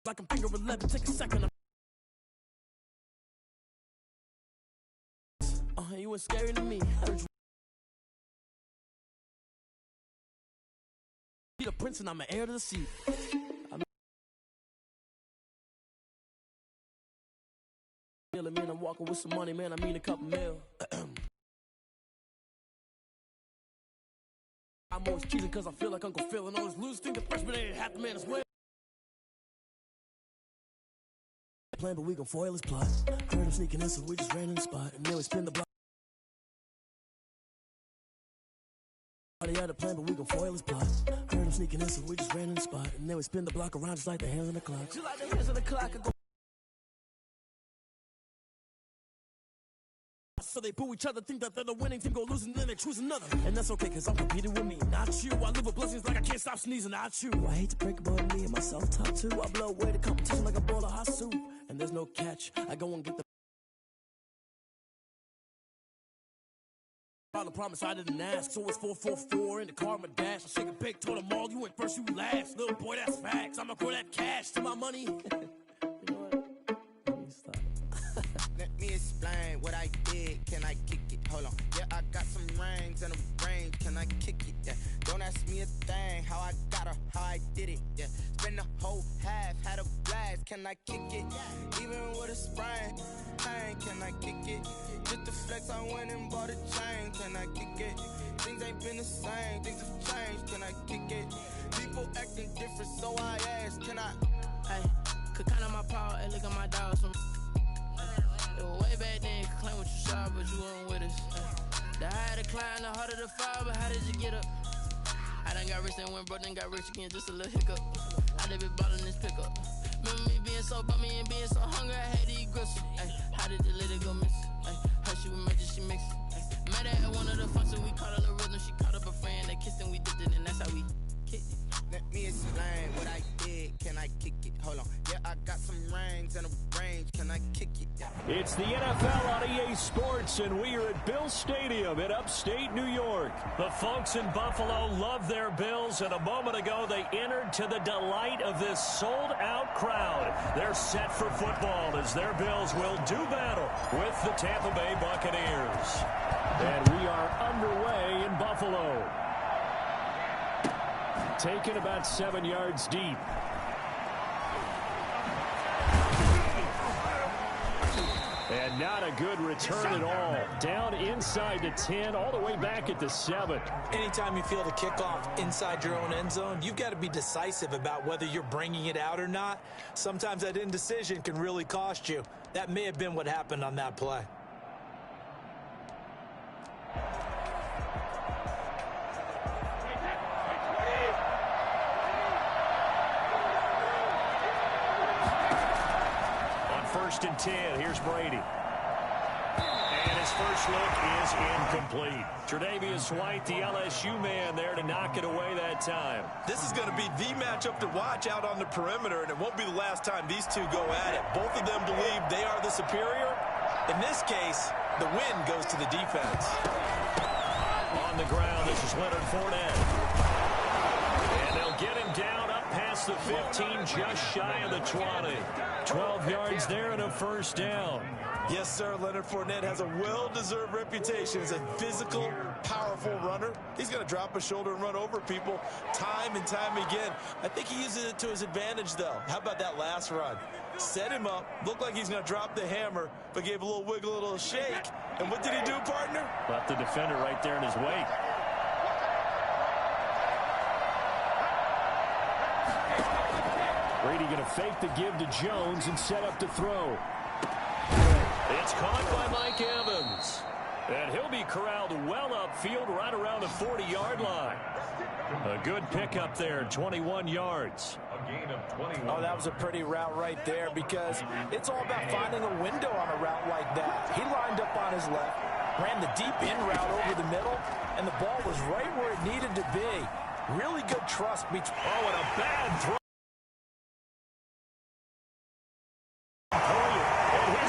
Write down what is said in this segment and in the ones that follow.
Like I'm finger 11, take a second. You ain't scary to me. Be the prince and I'm an heir to the seat. Man, I'm walking with some money, man. I mean a couple mil. I'm always cheating because I feel like Uncle Phil and always lose. Think the freshman ain't half the man as well. Plan, but we gon' foil his plot. Heard him sneaking in, so we just ran in the spot. And then we spin the block. They had a plan, but we gon' foil his plot. Heard him sneaking in, so we just ran in the spot. And then we spin the block around just like the hands on the clock. Just like the hands on the clock. So they boo each other, think that they're the winning team, go losing, then they choose another. And that's okay, cause I'm competing with me, not you. I live with blessings like I can't stop sneezing, not you. I hate to break about me and my self-talk too. I blow away the competition like a bowl of hot soup. And there's no catch, I go and get the I promise I didn't ask, so it's 444 in the car, my dash. I shake a big, told them all, you went first, you last. Little boy, that's facts, I'ma grow that cash to my money. You know what? Let me stop. Let me explain what I did. Can I kick it? Hold on. Yeah, I got some rings and a range. Can I kick it? Yeah. Don't ask me a thing. How I got her, how I did it. Yeah. Spend the whole half, had a blast. Can I kick it? Even with a sprain. Hey, can I kick it? Just the flex, I went and bought a chain. Can I kick it? Things ain't been the same. Things have changed. Can I kick it? People acting different, so I ask. Can I? Hey, could count on my power and look at my dogs from. It was way back then, you could claim what you saw, but you weren't with us. The higher the climb, the harder the fall, but how did you get up? I done got rich and went broke, then got rich again, just a little hiccup. I done been ballin' this pickup. Remember me being so bummy and being so hungry, I had to eat gristle. Ay, how did the lady go miss? Ay, her she was magic, she mixed. Met her at one of the functions, we caught a little rhythm, she caught up a friend, they kissed and we dipped it, and that's how we kicked it. Let me explain what I did. Can I kick it? Hold on. Yeah, I got some rings and a range. Can I kick it? Yeah. It's the NFL on EA Sports, and we are at Bill Stadium in upstate New York. The folks in Buffalo love their Bills, and a moment ago they entered to the delight of this sold-out crowd. They're set for football as their Bills will do battle with the Tampa Bay Buccaneers. And we are underway in Buffalo. Taken about 7 yards deep. And not a good return at all. Down inside the 10, all the way back at the 7. Anytime you feel the kickoff inside your own end zone, you've got to be decisive about whether you're bringing it out or not. Sometimes that indecision can really cost you. That may have been what happened on that play. First and 10. Here's Brady. And his first look is incomplete. Tre'Davious White, the LSU man, there to knock it away that time. This is going to be the matchup to watch out on the perimeter, and it won't be the last time these two go at it. Both of them believe they are the superior. In this case, the win goes to the defense. On the ground, this is Leonard Fournette. And they'll get him down up past the 15, just shy of the 20. 12 yards there and a first down. Yes, sir. Leonard Fournette has a well-deserved reputation as a physical, powerful runner. He's going to drop a shoulder and run over people time and time again. I think he uses it to his advantage, though. How about that last run? Set him up, looked like he's going to drop the hammer, but gave a little wiggle, a little shake. And what did he do, partner? Left the defender right there in his wake. Brady going to fake the give to Jones and set up to throw. It's caught by Mike Evans. And he'll be corralled well upfield right around the 40-yard line. A good pickup there, 21 yards. Oh, that was a pretty route right there because it's all about finding a window on a route like that. He lined up on his left, ran the deep in route over the middle, and the ball was right where it needed to be. Really good trust. Oh, and a bad throw.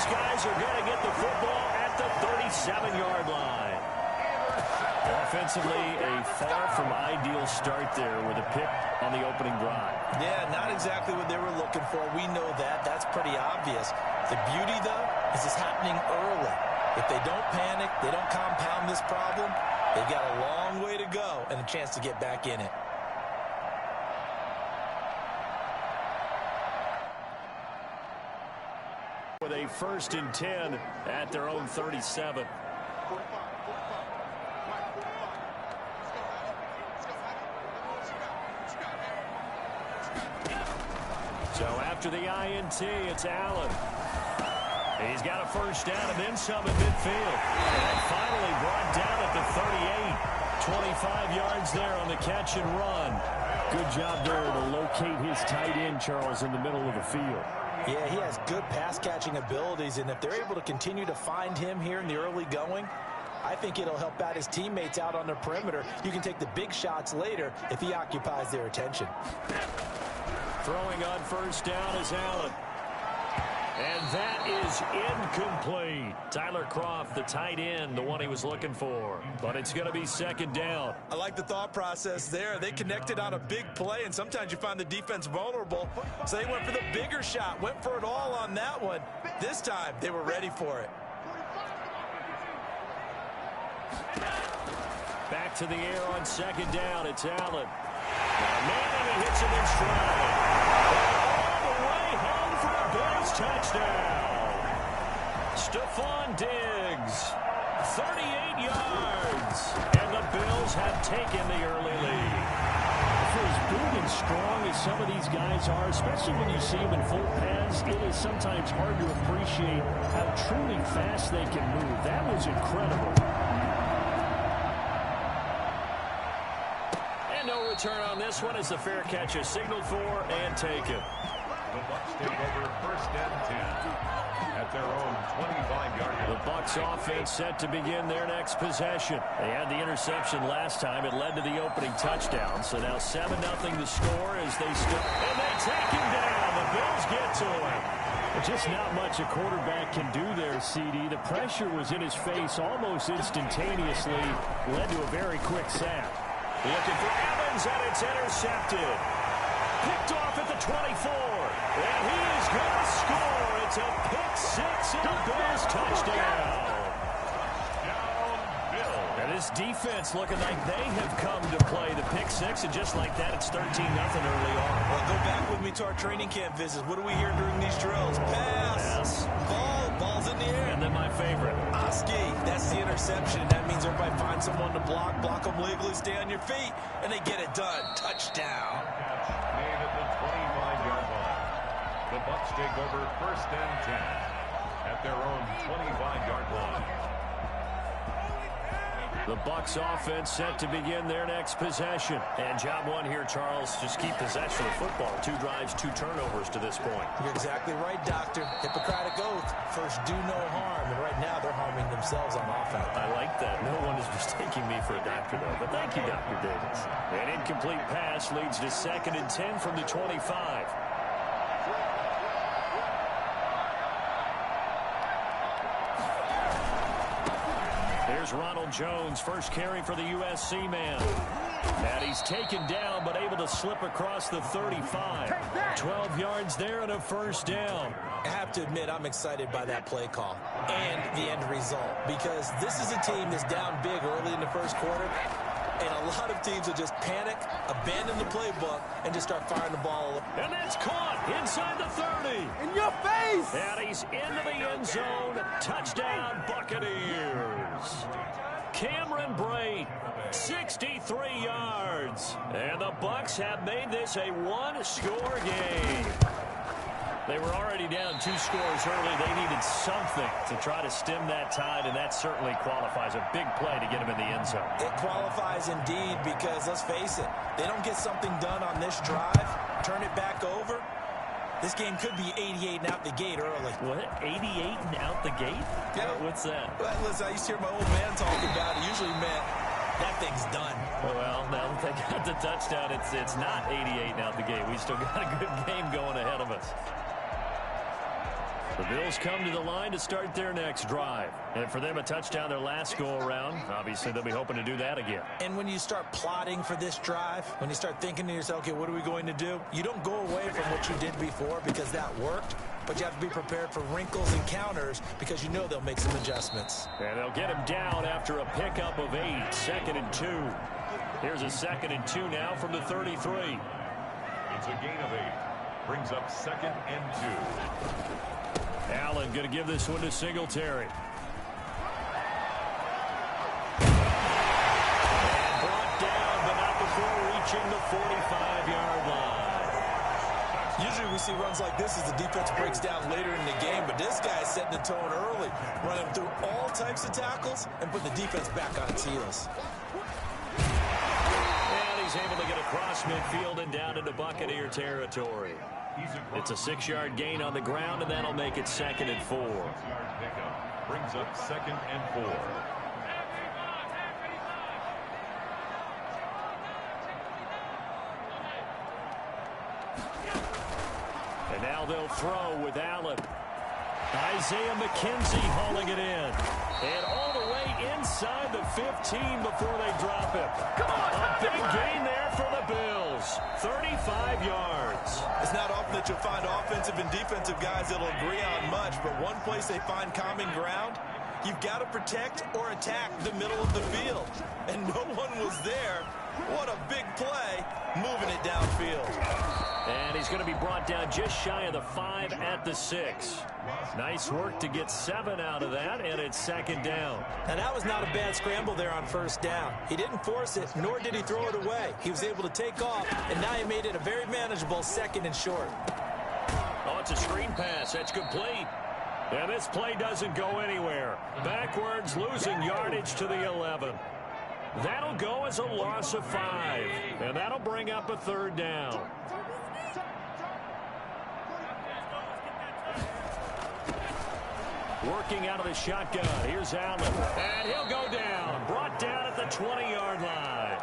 Guys are going to get the football at the 37-yard line. Offensively, a far from ideal start there with a pick on the opening drive. Yeah, not exactly what they were looking for. We know that. That's pretty obvious. The beauty, though, is it's happening early. If they don't panic, they don't compound this problem, they've got a long way to go and a chance to get back in it. With a 1st and 10 at their own 37. So after the INT, it's Allen. He's got a 1st down and then some in midfield. And finally brought down at the 38. 25 yards there on the catch and run. Good job there to locate his tight end, Charles, in the middle of the field. Yeah, he has good pass-catching abilities, and if they're able to continue to find him here in the early going, I think it'll help out his teammates out on the perimeter. You can take the big shots later if he occupies their attention. Throwing on 1st down is Allen. And that is incomplete. Tyler Kroft, the tight end, the one he was looking for. But it's going to be 2nd down. I like the thought process there. They connected on a big play, and sometimes you find the defense vulnerable. So they went for the bigger shot, went for it all on that one. This time, they were ready for it. Back to the air on 2nd down. It's Allen. Now Manning, he hits him in stride. All the way home for a Bills touchdown. Stephon Diggs, 38 yards. And the Bills have taken the early lead. For as big and strong as some of these guys are, especially when you see them in full pads, it is sometimes hard to appreciate how truly fast they can move. That was incredible. No return on this one as the fair catch is signaled for and taken. The Bucs take over 1st and 10 at their own 25-yard line. The Bucs offense set to begin their next possession. They had the interception last time. It led to the opening touchdown. So now 7-0 to score as they start. And they take him down. The Bills get to him. Just not much a quarterback can do there, CD. The pressure was in his face almost instantaneously. Led to a very quick sack. Looking for Evans, and it's intercepted. Picked off at the 24. And he is going to score. It's a pick 6 and a Bills touchdown. And this defense looking like they have come to play the pick 6, and just like that, it's 13-0 early on. Well, go back with me to our training camp visits. What do we hear during these drills? Pass. Ball's in the air. And then my favorite. Oski, that's the interception. That means everybody finds someone to block them legally, stay on your feet, and they get it done. Touchdown. Made at the 25-yard line. The Bucs take over 1st and 10 at their own 25-yard line. The Bucs offense set to begin their next possession. And job one here, Charles, just keep possession of the football. 2 drives, 2 turnovers to this point. You're exactly right, Doctor. Hippocratic oath. First, do no harm. And right now, they're harming themselves on offense. I like that. No one is mistaking me for a doctor, though. But thank you, Dr. Davis. An incomplete pass leads to 2nd and 10 from the 25. Here's Ronald Jones, first carry for the USC man. And he's taken down, but able to slip across the 35. 12 yards there and a 1st down. I have to admit, I'm excited by that play call and the end result, because this is a team that's down big early in the 1st quarter, and a lot of teams will just panic, abandon the playbook, and just start firing the ball. And that's caught inside the 30. In your face! And he's into the end zone. Touchdown, Buccaneers. Cameron Brate, 63 yards. And the Bucs have made this a 1-score game. They were already down 2 scores early. They needed something to try to stem that tide, and that certainly qualifies. A big play to get him in the end zone. It qualifies indeed, because let's face it, they don't get something done on this drive, turn it back over, this game could be 88 and out the gate early. What? 88 and out the gate? Yeah. What's that? Well, listen, I used to hear my old man talk about it. Usually meant that thing's done. Well, now that they got the touchdown, it's not 88 and out the gate. We still got a good game going ahead of us. The Bills come to the line to start their next drive. And for them, a touchdown their last go-around. Obviously, they'll be hoping to do that again. And when you start plotting for this drive, when you start thinking to yourself, okay, what are we going to do? You don't go away from what you did before because that worked, but you have to be prepared for wrinkles and counters because you know they'll make some adjustments. And they'll get him down after a pickup of 8, 2nd and 2. Here's a 2nd and 2 now from the 33. It's a gain of 8. Brings up 2nd and 2. Allen going to give this one to Singletary. And brought down, but not before reaching the 45-yard line. Usually we see runs like this as the defense breaks down later in the game, but this guy is setting the tone early, running through all types of tackles and putting the defense back on its heels. And he's able to get across midfield and down into Buccaneer territory. It's a 6-yard gain on the ground, and that'll make it 2nd and 4. Pickup brings up 2nd and 4. And now they'll throw with Allen. Isaiah McKenzie hauling it in. And all the way inside the 15 before they drop him. Come on, a big gain there for the Bills. 35 yards. It's not often that you'll find offensive and defensive guys that'll agree on much, but one place they find common ground, you've got to protect or attack the middle of the field. And no one was there. What a big play, moving it downfield. And he's going to be brought down just shy of the 5 at the 6. Nice work to get 7 out of that, and it's 2nd down. Now, that was not a bad scramble there on 1st down. He didn't force it, nor did he throw it away. He was able to take off, and now he made it a very manageable 2nd and short. Oh, it's a screen pass. That's complete. And this play doesn't go anywhere. Backwards, losing yardage to the 11. That'll go as a loss of 5, and that'll bring up a 3rd down. Working out of the shotgun. Here's Allen. And he'll go down. Brought down at the 20-yard line.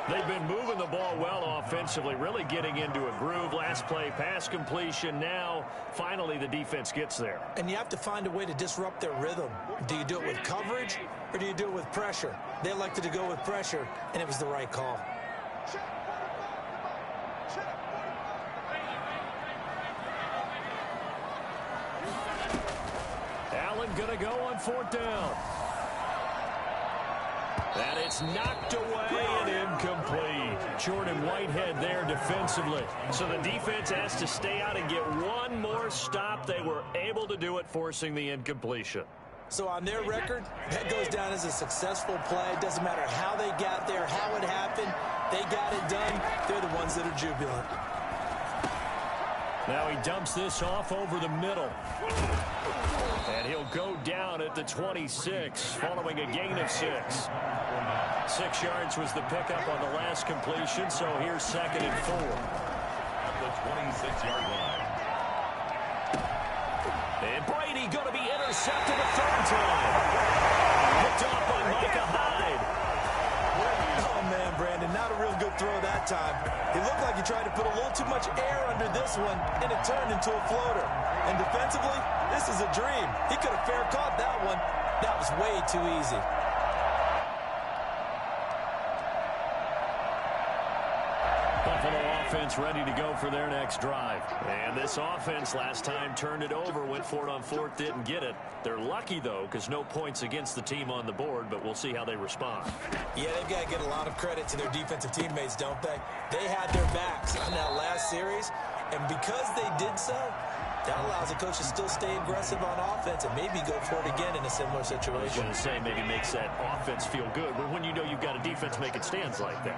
They've been moving the ball well offensively, really getting into a groove. Last play, pass completion. Now, finally, the defense gets there. And you have to find a way to disrupt their rhythm. Do you do it with coverage, or do you do it with pressure? They elected to go with pressure, and it was the right call. Allen gonna go on 4th down. And it's knocked away and incomplete. Jordan Whitehead there defensively. So the defense has to stay out and get one more stop. They were able to do it, forcing the incompletion. So on their record, that goes down as a successful play. Doesn't matter how they got there, how it happened. They got it done. They're the ones that are jubilant. Now he dumps this off over the middle. And he'll go down at the 26, following a gain of 6. 6 yards was the pickup on the last completion, so here's 2nd and 4. At the 26-yard line. And Brady going to be intercepted a 3rd time. Picked off by Micah Hyde. Oh, man, Brandon, not a real good throw that time. It looked like he tried to put a little too much air under this one, and it turned into a floater. And defensively, this is a dream. He could have fair caught that one. That was way too easy. Buffalo offense ready to go for their next drive. And this offense last time turned it over, went for it on 4th, didn't get it. They're lucky, though, because no points against the team on the board, but we'll see how they respond. Yeah, they've got to get a lot of credit to their defensive teammates, don't they? They had their backs on that last series, and because they did so, that allows the coach to still stay aggressive on offense and maybe go for it again in a similar situation. I was going to say maybe makes that offense feel good, but when you know you've got a defense making stands like that.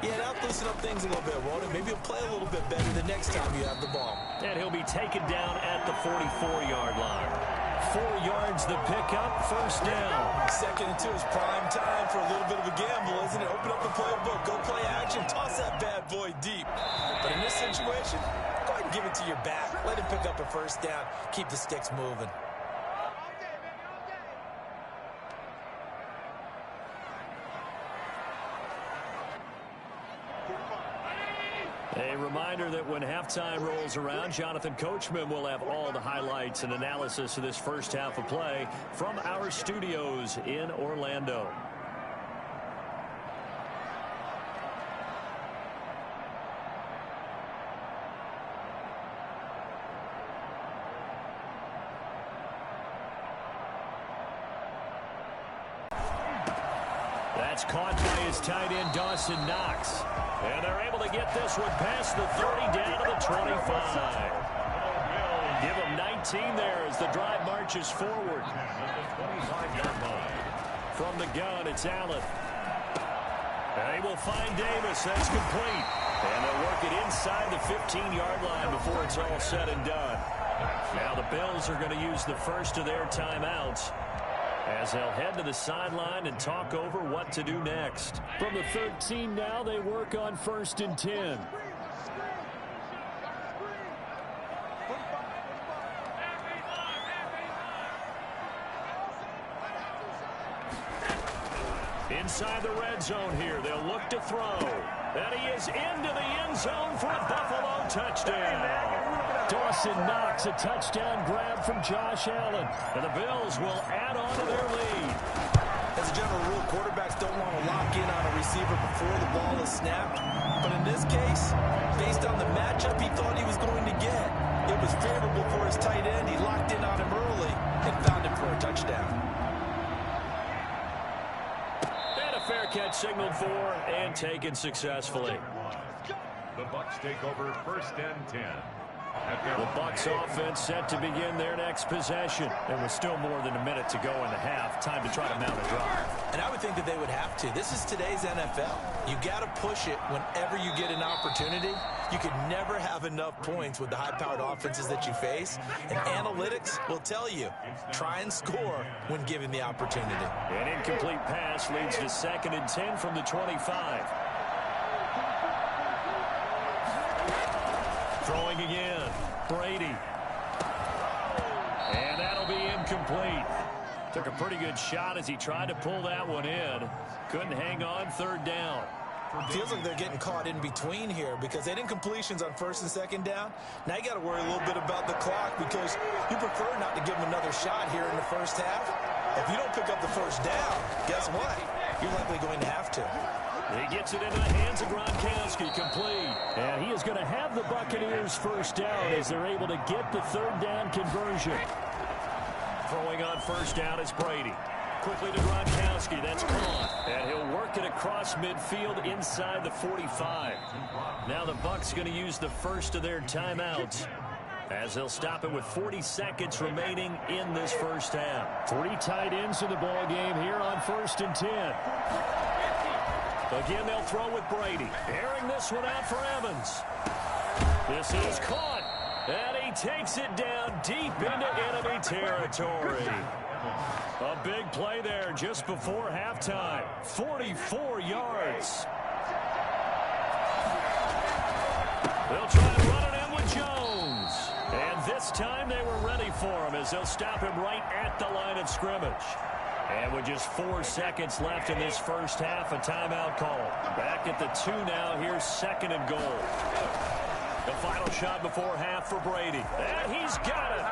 Yeah, that'll loosen up things a little bit, won't it? Maybe he'll play a little bit better the next time you have the ball. And he'll be taken down at the 44-yard line. 4 yards the pickup, 1st down. 2nd and 2 is prime time for a little bit of a gamble, isn't it? Open up the playbook, go play action, toss that bad boy deep. But in this situation, go ahead and give it to your back. Let him pick up a 1st down, keep the sticks moving. A reminder that when halftime rolls around, Jonathan Coachman will have all the highlights and analysis of this first half of play from our studios in Orlando. That's caught by his tight end, Dawson Knox. And they're able to get this one past the 30 down to the 25. Give him 19 there as the drive marches forward. From the gun, it's Allen. They will find Davis. That's complete. And they'll work it inside the 15-yard line before it's all said and done. Now the Bills are going to use the first of their timeouts as they'll head to the sideline and talk over what to do next. From the 13 now, they work on 1st and 10. Inside the red zone here, they'll look to throw. And he is into the end zone for a Buffalo touchdown. Dawson Knox, a touchdown grab from Josh Allen. And the Bills will add on to their lead. As a general rule, quarterbacks don't want to lock in on a receiver before the ball is snapped. But in this case, based on the matchup he thought he was going to get, it was favorable for his tight end. He locked in on him early and found him for a touchdown. And a fair catch signaled for and taken successfully. The Bucs take over 1st and 10. The Bucs offense set to begin their next possession. There was still more than a minute to go in the half. Time to try to mount a drive. And I would think that they would have to. This is today's NFL. You got to push it whenever you get an opportunity. You could never have enough points with the high-powered offenses that you face. And analytics will tell you, try and score when given the opportunity. An incomplete pass leads to 2nd and 10 from the 25. Throwing again, Brady. And that'll be incomplete. Took a pretty good shot as he tried to pull that one in. Couldn't hang on, 3rd down. Feels like they're getting caught in between here because they had incompletions on 1st and 2nd down. Now you got to worry a little bit about the clock because you prefer not to give them another shot here in the first half. If you don't pick up the 1st down, guess what? You're likely going to have to. He gets it into the hands of Gronkowski, complete. And he is going to have the Buccaneers 1st down as they're able to get the 3rd down conversion. Throwing on 1st down is Brady. Quickly to Gronkowski, that's caught. And he'll work it across midfield inside the 45. Now the Bucs going to use the first of their timeouts as they'll stop it with 40 seconds remaining in this first half. 3 tight ends in the ball game here on 1st and 10. Again, they'll throw with Brady. Airing this one out for Evans. This is caught. And he takes it down deep into enemy territory. A big play there just before halftime. 44 yards. They'll try and run it in with Jones. And this time they were ready for him as they'll stop him right at the line of scrimmage. And with just 4 seconds left in this first half, a timeout call. Back at the 2 now. Here's 2nd and goal. The final shot before half for Brady. And he's got it.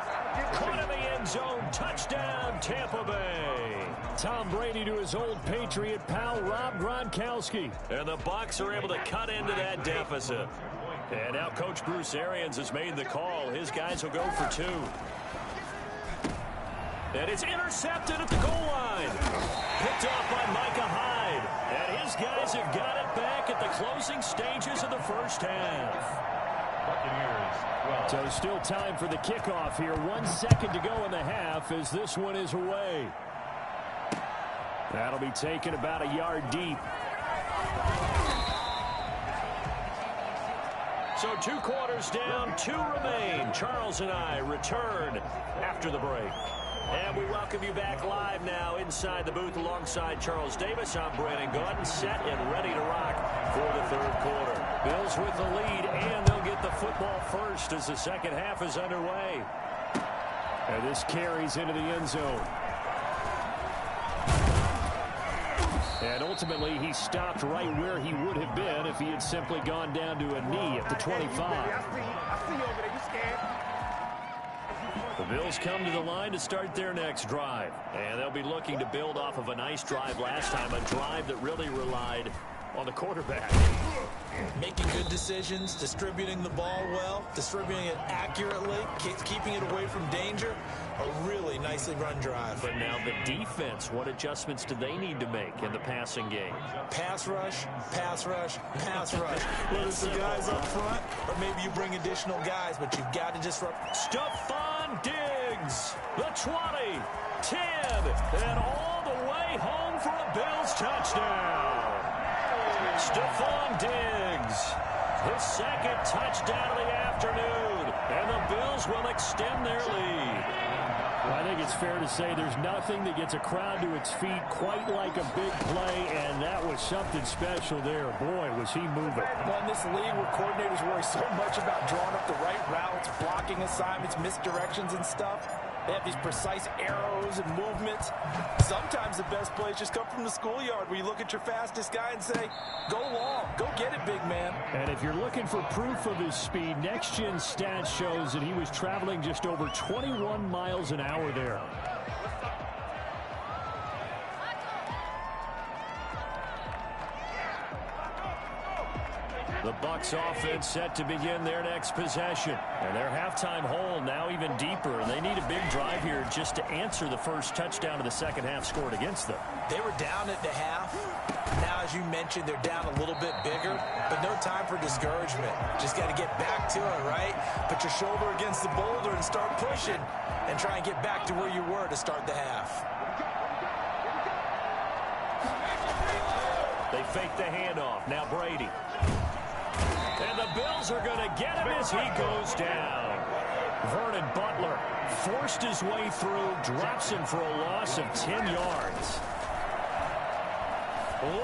Caught in the end zone. Touchdown, Tampa Bay. Tom Brady to his old Patriot pal, Rob Gronkowski. And the Bucs are able to cut into that deficit. And now Coach Bruce Arians has made the call. His guys will go for 2. And it's intercepted at the goal line. Picked off by Micah Hyde. And his guys have got it back at the closing stages of the first half. So still time for the kickoff here. 1 second to go in the half as this one is away. That'll be taken about a yard deep. So 2 quarters down, 2 remain. Charles and I return after the break. And we welcome you back live now inside the booth alongside Charles Davis. I'm Brandon Gordon, set and ready to rock for the 3rd quarter. Bills with the lead, and they'll get the football first as the second half is underway. And this carries into the end zone. And ultimately, he stopped right where he would have been if he had simply gone down to a knee at the 25. I see you over there. You scared? The Bills come to the line to start their next drive. And they'll be looking to build off of a nice drive last time, a drive that really relied on the quarterback. Making good decisions, distributing the ball well, distributing it accurately, keeping it away from danger. A really nicely run drive. But now the defense, what adjustments do they need to make in the passing game? Pass rush, pass rush, pass rush. Whether it's the guys up front or maybe you bring additional guys, but you've got to disrupt. Stephon Diggs, the 20, 10, and all the way home for a Bills touchdown. Stephon Diggs, his second touchdown of the afternoon, and the Bills will extend their lead. Well, I think it's fair to say there's nothing that gets a crowd to its feet quite like a big play, and that was something special there. Boy, was he moving. Well, in this league where coordinators worry so much about drawing up the right routes, blocking assignments, misdirections and stuff, they have these precise arrows and movements. Sometimes the best plays just come from the schoolyard where you look at your fastest guy and say, go long, go get it, big man. And if you're looking for proof of his speed, Next Gen Stats shows that he was traveling just over 21 miles an hour there. The Bucs offense set to begin their next possession. And their halftime hole now even deeper. And they need a big drive here just to answer the first touchdown of the second half scored against them. They were down at the half. Now, as you mentioned, they're down a little bit bigger, but no time for discouragement. Just got to get back to it, right? Put your shoulder against the boulder and start pushing and try and get back to where you were to start the half. They fake the handoff. Now Brady. And the Bills are going to get him as he goes down. Vernon Butler forced his way through, drops him for a loss of 10 yards.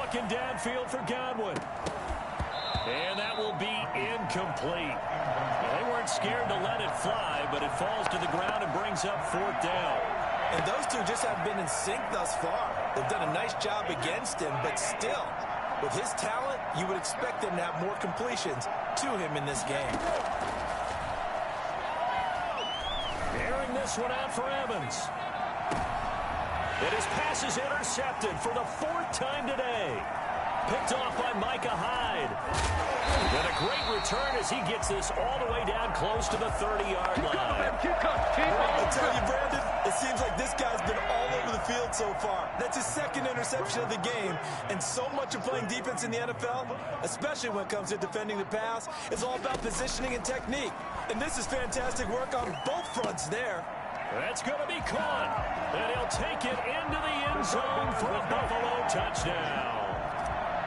Looking downfield for Godwin. And that will be incomplete. They weren't scared to let it fly, but it falls to the ground and brings up fourth down. And those two just haven't been in sync thus far. They've done a nice job against him, but still, with his talent, you would expect them to have more completions to him in this game. Airing this one out for Evans. And his pass is intercepted for the fourth time today. Picked off by Micah Hyde. And a great return as he gets this all the way down close to the 30-yard line. I tell you, Brandon, it seems like this guy's been all over the field so far. That's his second interception of the game. And so much of playing defense in the NFL, especially when it comes to defending the pass, is all about positioning and technique. And this is fantastic work on both fronts there. That's going to be caught. And he'll take it into the end zone for a Buffalo touchdown.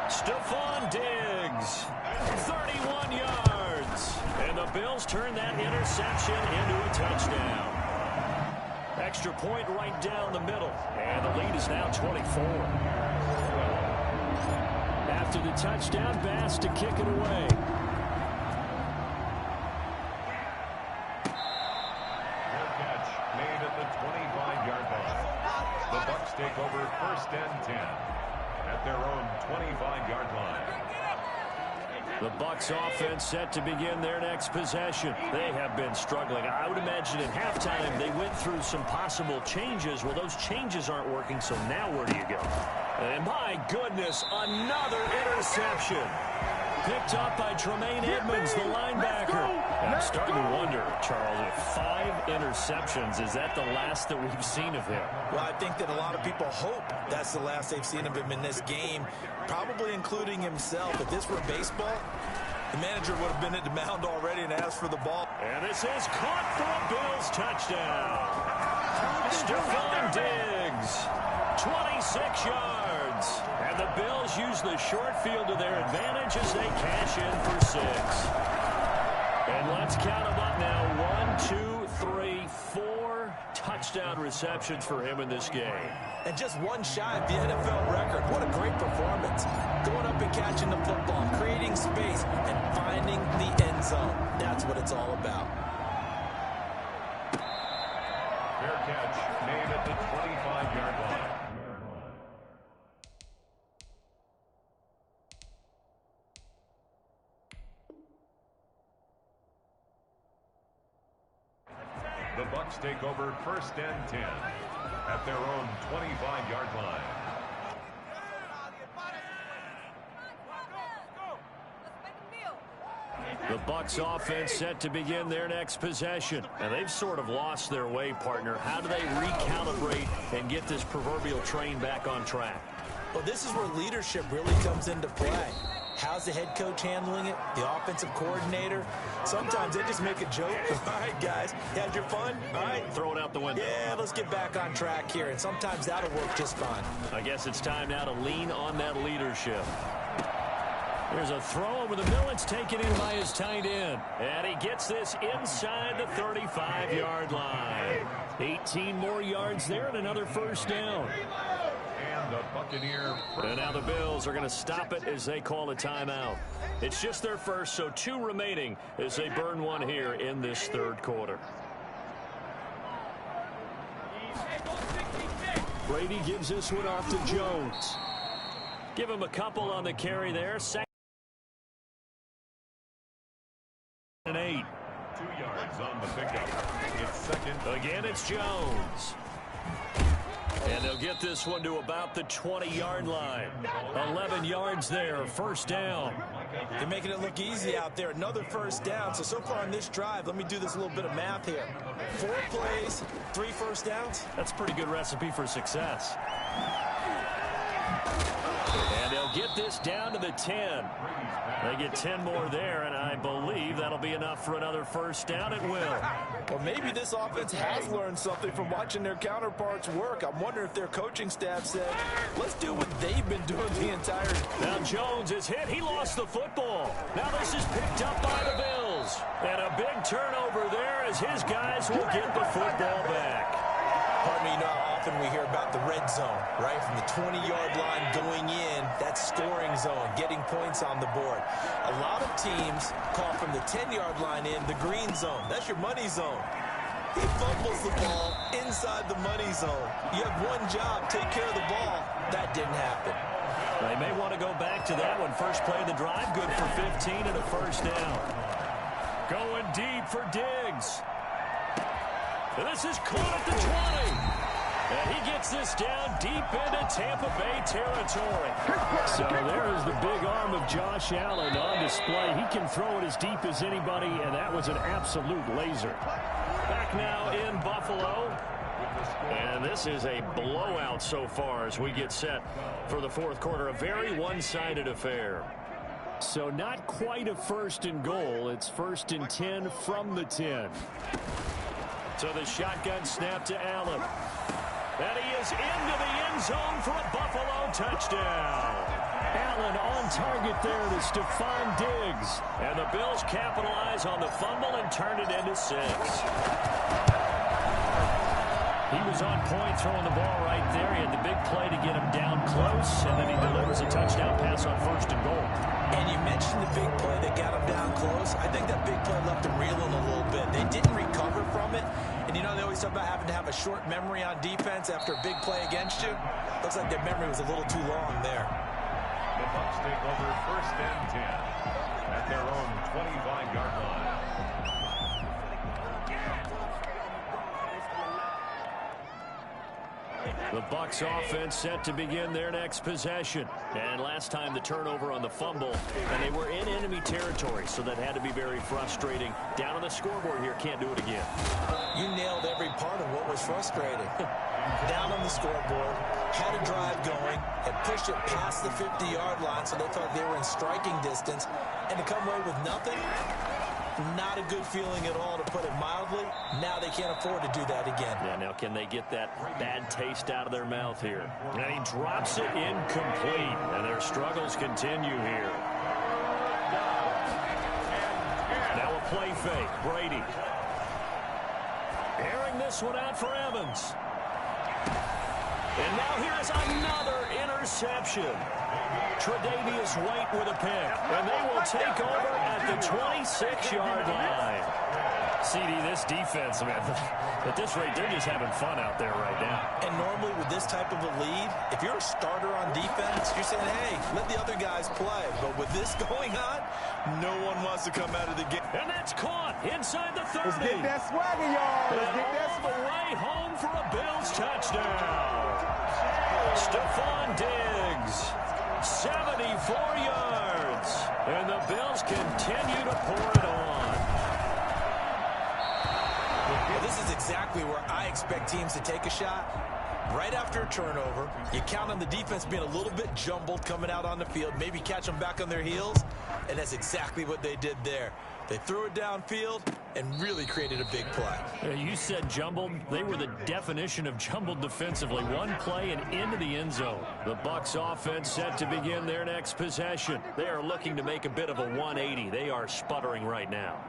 Stephon Diggs, 31 yards. And the Bills turn that interception into a touchdown. Extra point right down the middle. And the lead is now 24. After the touchdown, Bass to kick it away. Catch made at the 25-yard line. The Bucs take over first and 10 at their own 25-yard line. The Bucs offense set to begin their next possession. They have been struggling. I would imagine at halftime they went through some possible changes. Well, those changes aren't working, so now where do you go? And my goodness, another interception. Picked up by Tremaine Edmonds, the linebacker. And I'm starting to wonder, Charles, if 5 interceptions, is that the last that we've seen of him? Well, I think that a lot of people hope that's the last they've seen of him in this game, probably including himself. If this were baseball, the manager would have been at the mound already and asked for the ball. And this is caught for a Bills touchdown. Stephon Diggs, 26 yards. And the Bills use the short field to their advantage as they cash in for 6. And let's count them up now. 1, 2, 3, 4 touchdown receptions for him in this game. And just one shy of the NFL record. What a great performance. Going up and catching the football, creating space, and finding the end zone. That's what it's all about. Fair catch made at the 25-yard line. The Bucks take over 1st and 10 at their own 25-yard line. The Bucks offense set to begin their next possession. And they've sort of lost their way, partner. How do they recalibrate and get this proverbial train back on track? Well, this is where leadership really comes into play. How's the head coach handling it? The offensive coordinator? Sometimes they just make a joke. All right, guys, you had your fun? All right. Throw it out the window. Yeah, let's get back on track here. And sometimes that'll work just fine. I guess it's time now to lean on that leadership. There's a throw over the middle. It's taken in by his tight end. And he gets this inside the 35-yard line. 18 more yards there and another first down. And the Buccaneer. And now the Bills are going to stop it as they call a timeout. It's just their first, so 2 remaining as they burn one here in this third quarter. Brady gives this one off to Jones. Give him a couple on the carry there. 2nd and 8. 2 yards on the pickup. It's 2nd. Again, it's Jones. And they'll get this one to about the 20-yard line. 11 yards there, first down. They're making it look easy out there. Another first down. So far on this drive, let me do this little bit of math here. 4 plays, 3 first downs. That's a pretty good recipe for success. And they'll get this down to the 10. They get 10 more there, and I believe that'll be enough for another first down. It will. Well, maybe this offense has learned something from watching their counterparts work. I'm wondering if their coaching staff said, let's do what they've been doing the entire time. Now Jones is hit. He lost the football. Now this is picked up by the Bills. And a big turnover there as his guys will get the football back. Pardon me, you know how often we hear about the red zone, right? From the 20-yard line going in, that's scoring zone, getting points on the board. A lot of teams call from the 10-yard line in the green zone. That's your money zone. He fumbles the ball inside the money zone. You have one job, take care of the ball. That didn't happen. They may want to go back to that one. First play of the drive, good for 15 and a first down. Going deep for Diggs. And this is caught at the 20. And he gets this down deep into Tampa Bay territory. So there is the big arm of Josh Allen on display. He can throw it as deep as anybody, and that was an absolute laser. Back now in Buffalo. And this is a blowout so far as we get set for the fourth quarter. A very one-sided affair. So not quite a first and goal. It's 1st and 10 from the 10. So the shotgun snap to Allen. And he is into the end zone for a Buffalo touchdown. Allen on target there to Stephon Diggs. And the Bills capitalize on the fumble and turn it into 6. He was on point throwing the ball right there. He had the big play to get him down close, and then he delivers a touchdown pass on 1st and goal. And you mentioned the big play that got him down close. I think that big play left him reeling a little bit. They didn't recover from it. And, you know, they always talk about having to have a short memory on defense after a big play against you. Looks like their memory was a little too long there. The Bucks take over 1st and 10 at their own 25-yard line. The Bucks offense set to begin their next possession. And last time the turnover on the fumble, and they were in enemy territory, so that had to be very frustrating. Down on the scoreboard here, can't do it again. You nailed every part of what was frustrating. Down on the scoreboard, had a drive going, had pushed it past the 50-yard line, so they thought they were in striking distance, and to come away with nothing, not a good feeling at all, to put it mildly. Now they can't afford to do that again. Yeah, now can they get that bad taste out of their mouth here? And he drops it incomplete, and their struggles continue here. Now a play fake, Brady. Airing this one out for Evans. And now here's another interception. Tre'Davious White with a pick, and they will take over at the 26-yard line. CD, this defense, man, at this rate, they're just having fun out there right now. And normally with this type of a lead, if you're a starter on defense, you're saying, hey, let the other guys play. But with this going on, no one wants to come out of the game. And that's caught. inside the 30. Let's get that swagger, y'all. Let's get that all the way home for a Bills touchdown. Stephon Diggs, 74 yards. And the Bills continue to pour it on. Well, this is exactly where I expect teams to take a shot. Right after a turnover, you count on the defense being a little bit jumbled coming out on the field, maybe catch them back on their heels, and that's exactly what they did there. They threw it downfield and really created a big play. You said jumbled. They were the definition of jumbled defensively. One play and into the end zone. The Bucs offense set to begin their next possession. They are looking to make a bit of a 180. They are sputtering right now.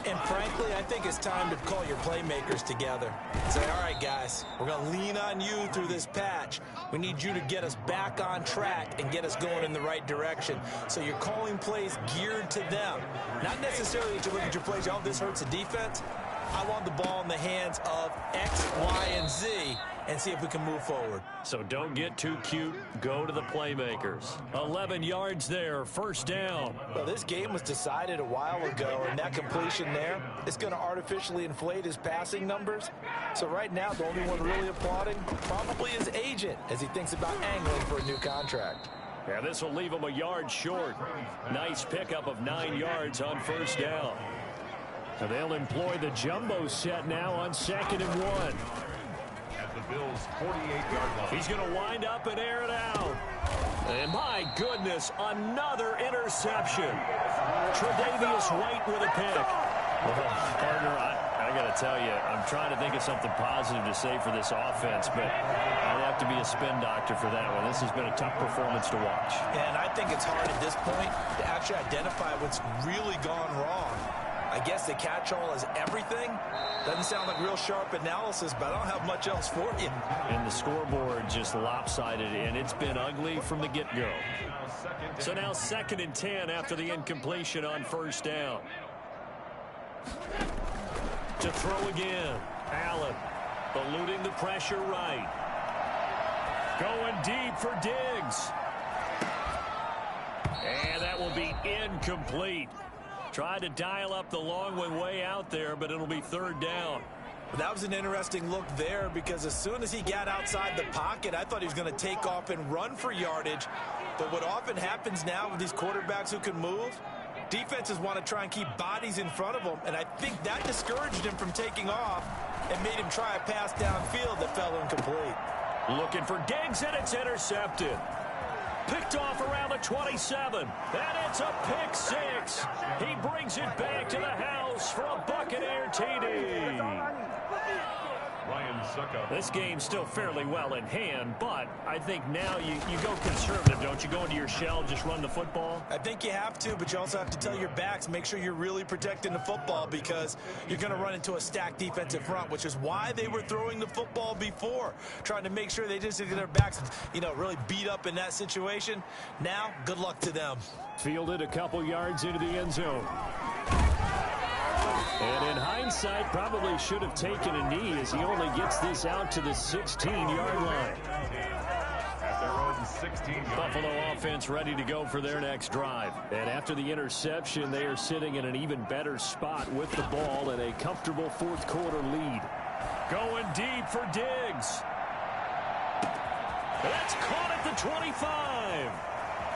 And frankly, I think it's time to call your playmakers together. Say, all right, guys, we're going to lean on you through this patch. We need you to get us back on track and get us going in the right direction. So you're calling plays geared to them. Not necessarily that you look at your plays, oh, this hurts the defense. I want the ball in the hands of X, Y, and Z and see if we can move forward. So don't get too cute. Go to the playmakers. 11 yards there, first down. Well, this game was decided a while ago, and that completion there is going to artificially inflate his passing numbers. So right now, the only one really applauding probably his agent as he thinks about angling for a new contract. Yeah, this will leave him a yard short. Nice pickup of 9 yards on first down. So they'll employ the jumbo set now on 2nd and 1. At the Bills' 48-yard line. He's going to wind up and air it out. And my goodness, another interception. Tre'Davious White with a pick. Partner, I got to tell you, I'm trying to think of something positive to say for this offense, but I'd have to be a spin doctor for that one. This has been a tough performance to watch. And I think it's hard at this point to actually identify what's really gone wrong. I guess the catch-all is everything. Doesn't sound like real sharp analysis, but I don't have much else for you. And the scoreboard just lopsided, and it's been ugly from the get-go. So now 2nd and 10 after the incompletion on first down. To throw again. Allen eluding the pressure right. Going deep for Diggs. And that will be incomplete. Tried to dial up the long one way out there, but it'll be 3rd down. That was an interesting look there because as soon as he got outside the pocket, I thought he was going to take off and run for yardage. But what often happens now with these quarterbacks who can move, defenses want to try and keep bodies in front of them, and I think that discouraged him from taking off and made him try a pass downfield that fell incomplete. Looking for Diggs, and it's intercepted. Picked off around the 27, and it's a pick 6. He brings it back to the house for a Buccaneer TD. This game's still fairly well in hand, but I think now you go conservative, don't you? Go into your shell, just run the football? I think you have to, but you also have to tell your backs, make sure you're really protecting the football because you're going to run into a stacked defensive front, which is why they were throwing the football before, trying to make sure they just get their backs, really beat up in that situation. Now, good luck to them. Fielded a couple yards into the end zone. And in hindsight, probably should have taken a knee as he only gets this out to the 16-yard line. At their own 16-yard Buffalo offense ready to go for their next drive. And after the interception, they are sitting in an even better spot with the ball and a comfortable fourth-quarter lead. Going deep for Diggs. That's caught at the 25.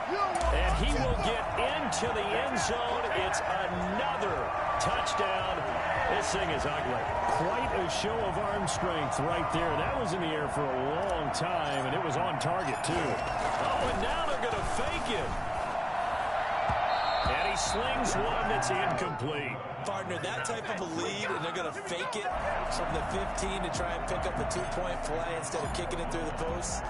And he will get into the end zone. It's another touchdown. This thing is ugly. Quite a show of arm strength right there. That was in the air for a long time, and it was on target, too. Oh, and now they're going to fake it. And he slings one that's incomplete. Partner, that type of a lead, and they're going to fake it from the 15 to try and pick up a 2-point play instead of kicking it through the post.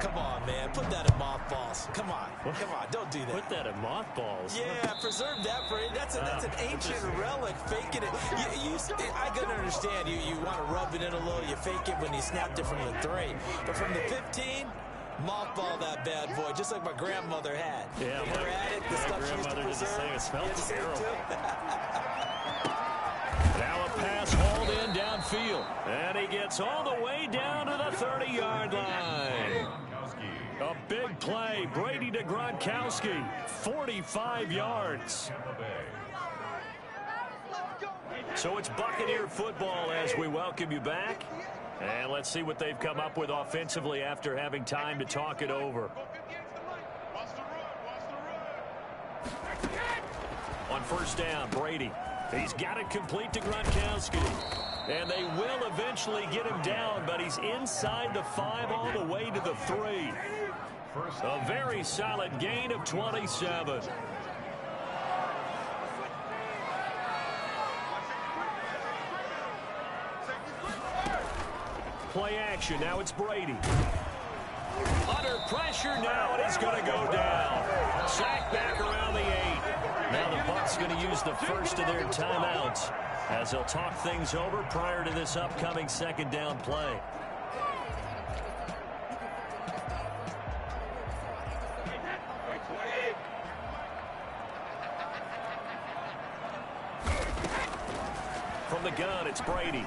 Come on, man. Put that in mothballs. Come on. Come on. Don't do that. Put that in mothballs? Yeah, preserve that for it. That's an ancient relic. Faking it. I can understand. You want to rub it in a little. You fake it when you snapped it from the 3. But from the 15, mothball that bad boy, just like my grandmother had. Yeah, you ever had it? The stuff she used to preserve. It smells terrible. Now a pass hauled in downfield. And he gets all the way down to the 30-yard line. A big play. Brady to Gronkowski. 45 yards. Let's go. So it's Buccaneer football as we welcome you back. And let's see what they've come up with offensively after having time to talk it over. On first down, Brady. He's got it complete to Gronkowski. And they will eventually get him down, but he's inside the 5 all the way to the 3. A very solid gain of 27. Play action. Now it's Brady. Under pressure now, and he's going to go down. Sacked back around the 8. Now the Bucs going to use the first of their timeouts as they'll talk things over prior to this upcoming second down play. From the gun, it's Brady.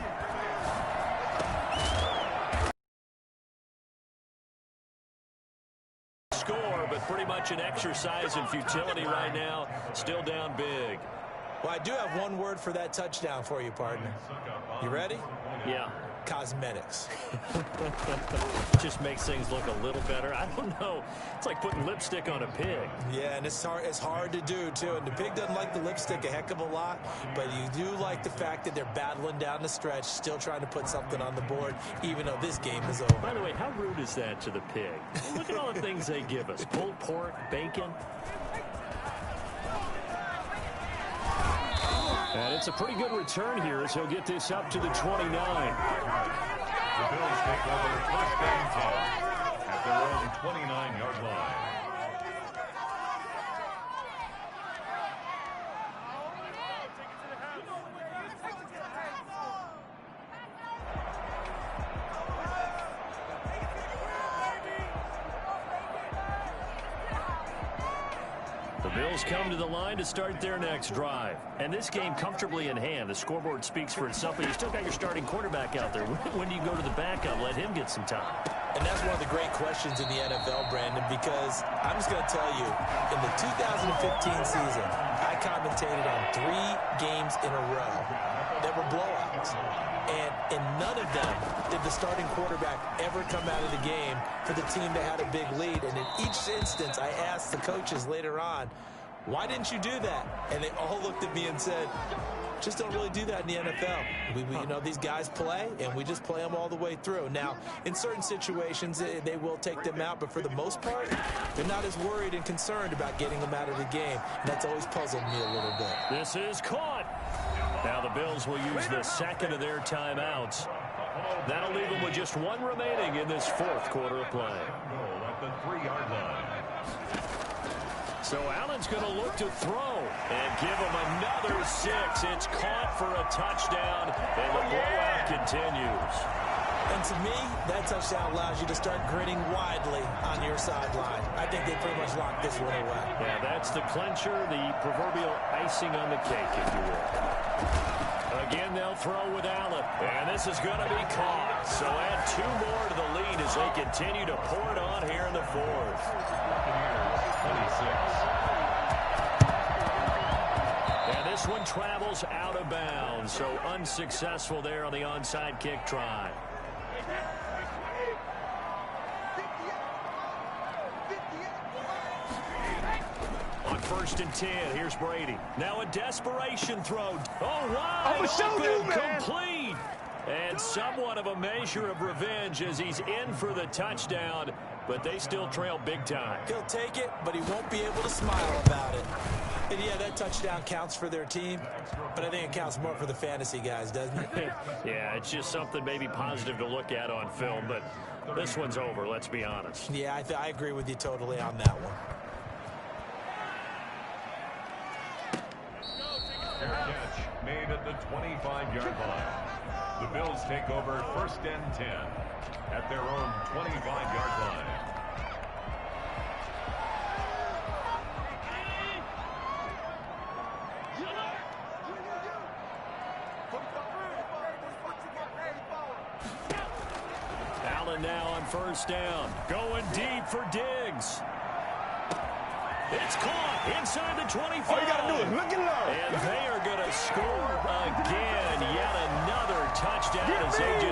Score, but pretty much an exercise in futility right now. Still down big. Well, I do have one word for that touchdown for you, partner. You ready? Yeah. Cosmetics. Just makes things look a little better. I don't know. It's like putting lipstick on a pig. Yeah, and it's hard to do, too. And the pig doesn't like the lipstick a heck of a lot, but you do like the fact that they're battling down the stretch, still trying to put something on the board, even though this game is over. By the way, how rude is that to the pig? Look at all the things they give us. Pulled pork, bacon. And it's a pretty good return here as he'll get this up to the 29. The Bills take over first and 10 at their own 29-yard line. Bills come to the line to start their next drive. And this game comfortably in hand. The scoreboard speaks for itself, but you still got your starting quarterback out there. When do you go to the backup? Let him get some time. And that's one of the great questions in the NFL, Brandon, because I'm just going to tell you, in the 2015 season, I commentated on 3 games in a row that were blowouts. And in none of them did the starting quarterback ever come out of the game for the team that had a big lead. And in each instance, I asked the coaches later on, why didn't you do that? And they all looked at me and said, just don't really do that in the NFL. You know, these guys play, and we just play them all the way through. Now, in certain situations, they will take them out, but for the most part, they're not as worried and concerned about getting them out of the game. And that's always puzzled me a little bit. This is caught. Now the Bills will use the second of their timeouts. That'll leave them with just 1 remaining in this 4th quarter of play. At the 3-yard line. So Allen's going to look to throw and give him another 6. It's caught for a touchdown, and the blowout continues. And to me, that touchdown allows you to start grinning widely on your sideline. I think they pretty much locked this one away. Yeah, that's the clincher, the proverbial icing on the cake, if you will. Again, they'll throw with Allen, and this is going to be caught. So add 2 more to the lead as they continue to pour it on here in the 4th. 26. And this one travels out of bounds, so unsuccessful there on the onside kick try. On first and 10, here's Brady. Now a desperation throw. Oh, wow! Complete! And somewhat of a measure of revenge as he's in for the touchdown, but they still trail big time. He'll take it, but he won't be able to smile about it. And yeah, that touchdown counts for their team, but I think it counts more for the fantasy guys, doesn't it? Yeah, it's just something maybe positive to look at on film, but this one's over, let's be honest. Yeah, I agree with you totally on that one. Fair catch made at the 25-yard line. The Bills take over first and 10 at their own 25-yard line. Allen now on first down, going deep for Diggs. It's caught inside the 25. All you got to do is look it low. And they are going to score again.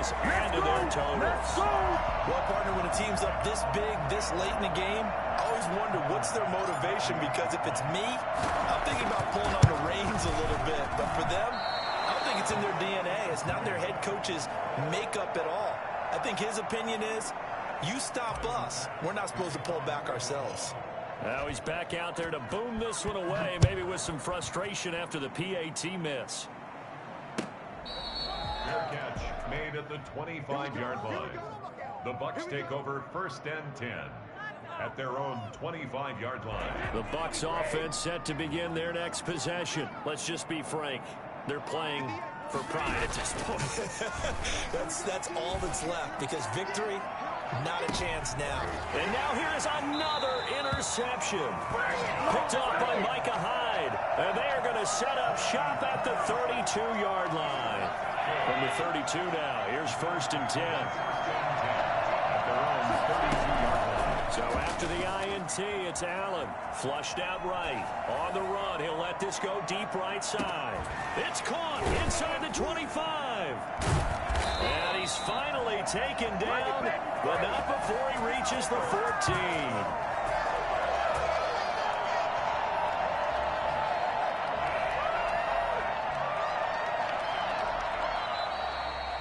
plays added to their totals. Well, partner, when a team's up this big, this late in the game, I always wonder what's their motivation, because if it's me, I'm thinking about pulling on the reins a little bit. But for them, I don't think it's in their DNA. It's not their head coach's makeup at all. I think his opinion is, you stop us. We're not supposed to pull back ourselves. Now he's back out there to boom this one away, maybe with some frustration after the PAT miss. Fair catch made at the 25-yard line. The Bucs take over 1st and 10 at their own 25-yard line. The Bucs offense set to begin their next possession. Let's just be frank. They're playing for pride at this point. That's all that's left, because victory, not a chance now. And now here is another interception. Picked off by Micah Hyde. And they are going to set up shop at the 32-yard line. From the 32 now, here's 1st and 10. At their own 32-yard line. So after the INT, it's Allen. Flushed out right. On the run, he'll let this go deep right side. It's caught inside the 25. And he's finally taken down, but not before he reaches the 14.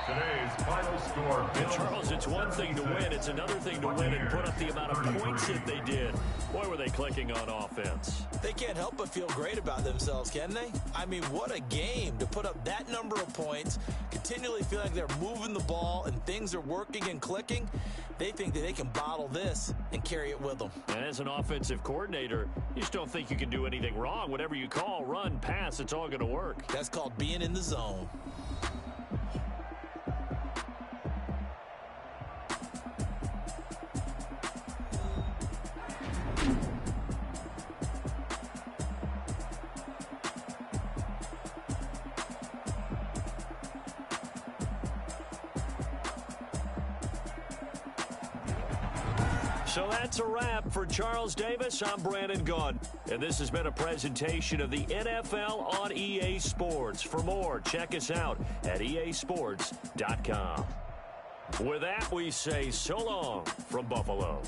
Today's final score. Charles, it's one thing to win. It's another thing to win and put up the amount of points that they did. Boy, were they clicking on offense. They can't help but feel great about themselves, can they? I mean, what a game to put up that number of points, continually feeling like they're moving the ball and things are working and clicking. They think that they can bottle this and carry it with them. And as an offensive coordinator, you just don't think you can do anything wrong. Whatever you call, run, pass, it's all going to work. That's called being in the zone. So that's a wrap for Charles Davis. I'm Brandon Gunn, and this has been a presentation of the NFL on EA Sports. For more, check us out at easports.com. With that, we say so long from Buffalo.